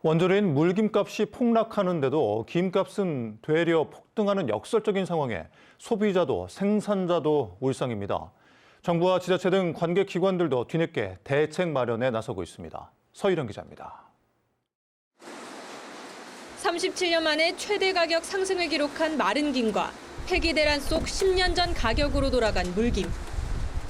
원조리인 물김값이 폭락하는데도 김값은 되려 폭등하는 역설적인 상황에 소비자도 생산자도 울상입니다. 정부와 지자체 등 관계기관들도 뒤늦게 대책 마련에 나서고 있습니다. 서희령 기자입니다. 37년 만에 최대 가격 상승을 기록한 마른 김과 폐기대란 속 10년 전 가격으로 돌아간 물김.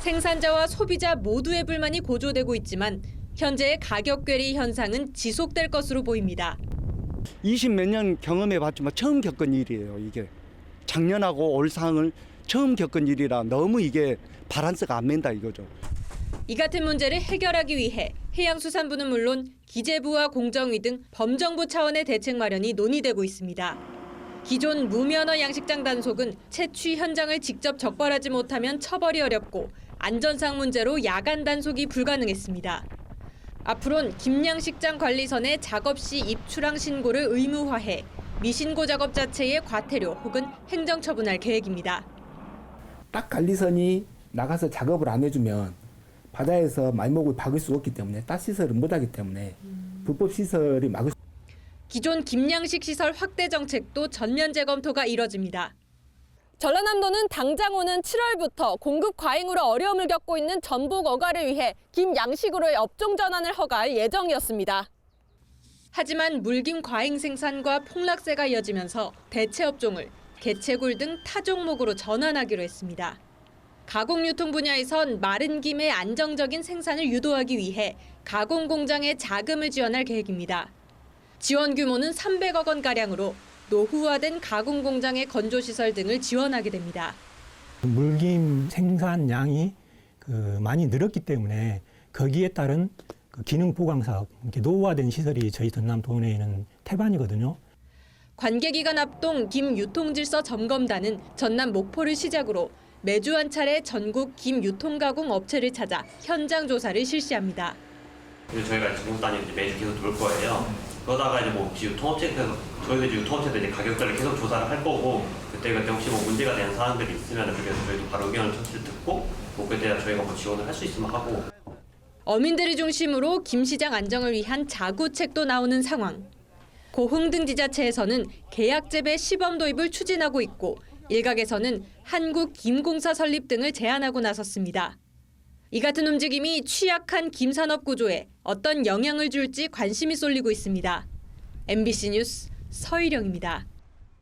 생산자와 소비자 모두의 불만이 고조되고 있지만 현재의 가격 괴리 현상은 지속될 것으로 보입니다. 20몇 년 경험해봤지만 처음 겪은 일이에요. 이게 작년하고 올 상을 처음 겪은 일이라 너무 이게 바란스가 안 맨다 이거죠. 이 같은 문제를 해결하기 위해 해양수산부는 물론 기재부와 공정위 등 범정부 차원의 대책 마련이 논의되고 있습니다. 기존 무면허 양식장 단속은 채취 현장을 직접 적발하지 못하면 처벌이 어렵고 안전상 문제로 야간 단속이 불가능했습니다. 앞으론 김양식장 관리선의 작업 시 입출항 신고를 의무화해 미신고 작업 자체의 과태료 혹은 행정처분할 계획입니다. 딱 관리선이 나가서 작업을 안 해주면 바다에서 말목을 박을 수 없기 때문에 딱 시설을 못하기 때문에 불법 시설이 막을 수. 기존 김양식 시설 확대 정책도 전면 재검토가 이뤄집니다. 전라남도는 당장 오는 7월부터 공급 과잉으로 어려움을 겪고 있는 전복 어가를 위해 김양식으로의 업종 전환을 허가할 예정이었습니다. 하지만 물김 과잉 생산과 폭락세가 이어지면서 대체 업종을 개체굴 등 타 종목으로 전환하기로 했습니다. 가공 유통 분야에선 마른 김의 안정적인 생산을 유도하기 위해 가공 공장에 자금을 지원할 계획입니다. 지원 규모는 300억 원가량으로 노후화된 가공 공장의 건조시설 등을 지원하게 됩니다. 물김 생산량이 많이 늘었기 때문에 거기에 따른 기능 보강 사업, 노후화된 시설이 저희 전남 도내에는 태반이거든요. 관계기관 합동 김 유통질서 점검단은 전남 목포를 시작으로 매주 한 차례 전국 김 유통가공 업체를 찾아 현장 조사를 실시합니다. 저희가 지금 단위로 매주 계속 돌 거예요. 그러다가 이제 뭐 혹시 유통업체에서 저희도 이제 유통업체들 이제 가격대를 계속 조사를 할 거고 그때 혹시 뭐 문제가 되는 사항들이 있으면 그래서 저희도 바로 의견을 청취를 듣고 뭐 그때 저희가 뭐 지원을 할 수 있으면 하고. 어민들을 중심으로 김 시장 안정을 위한 자구책도 나오는 상황. 고흥 등 지자체에서는 계약 재배 시범 도입을 추진하고 있고 일각에서는 한국김공사 설립 등을 제안하고 나섰습니다. 이 같은 움직임이 취약한 김산업 구조에 어떤 영향을 줄지 관심이 쏠리고 있습니다. MBC 뉴스 서희령입니다.